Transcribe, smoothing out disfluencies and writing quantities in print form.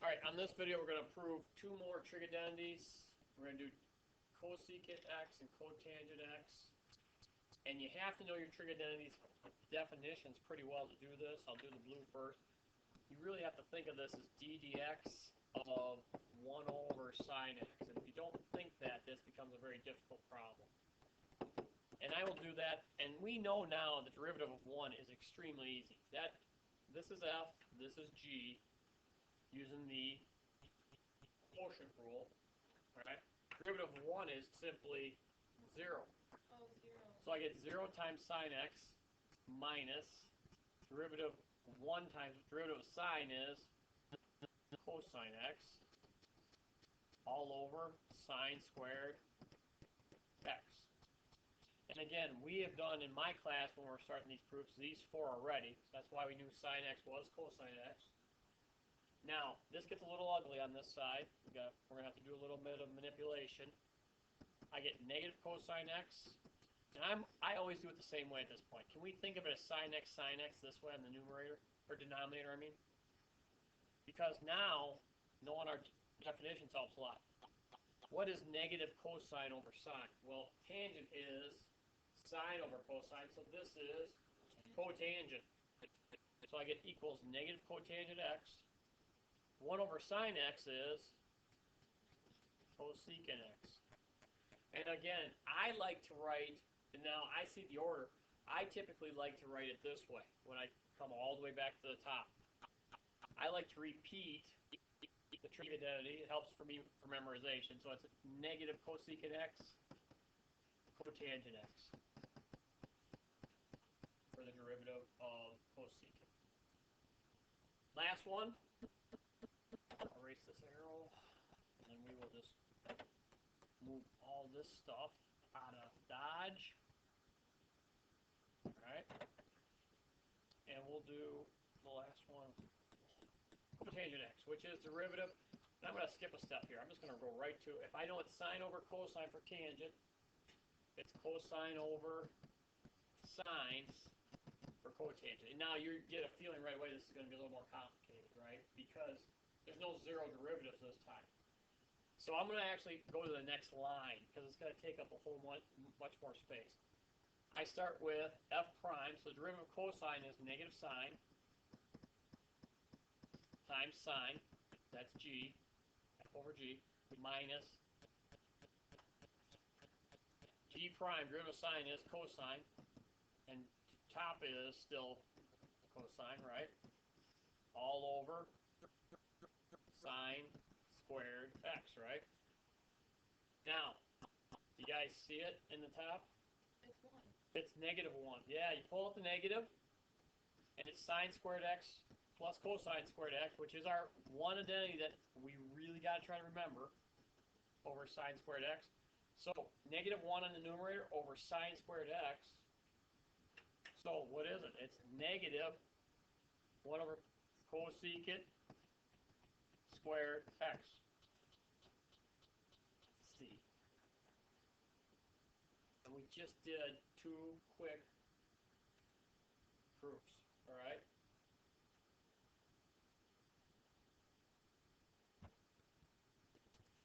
Alright, on this video we're going to prove two more trig identities. We're going to do cosecant x and cotangent x. And you have to know your trig identities definitions pretty well to do this. I'll do the blue first. You really have to think of this as d dx of 1 over sine x. And if you don't think that, this becomes a very difficult problem. And I will do that. And we know now the derivative of 1 is extremely easy. This is f, this is g, using the quotient rule. Right? Derivative of 1 is simply 0. Oh, 0. So I get 0 times sine x minus derivative of 1 times derivative of sine is cosine x all over sine squared x. And again, we have done in my class when we're starting these proofs, these four already. So that's why we knew sine x was cosine x. Now, this gets a little ugly on this side. We're going to have to do a little bit of manipulation. I get negative cosine x. And I always do it the same way at this point. Can we think of it as sine x this way on the numerator, or denominator, I mean? Because now, knowing our definitions helps a lot. What is negative cosine over sine? Well, tangent is sine over cosine, so this is cotangent. So I get equals negative cotangent x. 1 over sine x is cosecant x. And again, I like to write, and now I see the order, I typically like to write it this way when I come all the way back to the top. I like to repeat the trig identity. It helps for me for memorization. So it's negative cosecant x, cotangent x for the derivative of cosecant. Last one. I'll erase this arrow, and then we will just move all this stuff out of Dodge. Alright. And we'll do the last one, cotangent x, which is derivative. And I'm going to skip a step here. I'm just going to go right to, if I know it's sine over cosine for tangent, it's cosine over sine for cotangent. And now you get a feeling right away this is going to be a little more complicated, right? Because there's no zero derivatives this time. So I'm going to actually go to the next line because it's going to take up a whole much more space. I start with f prime, so the derivative of cosine is negative sine times sine, that's g, f over g, minus g prime, derivative of sine is cosine, and top is still cosine, right? All over sine squared x, right? Now, do you guys see it in the top? It's 1. It's negative 1. Yeah, you pull out the negative, and it's sine squared x plus cosine squared x, which is our one identity that we really got to try to remember, over sine squared x. So, negative 1 on the numerator over sine squared x. So, what is it? It's negative 1 over cosecant squared x. Let's see. And we just did two quick proofs, all right?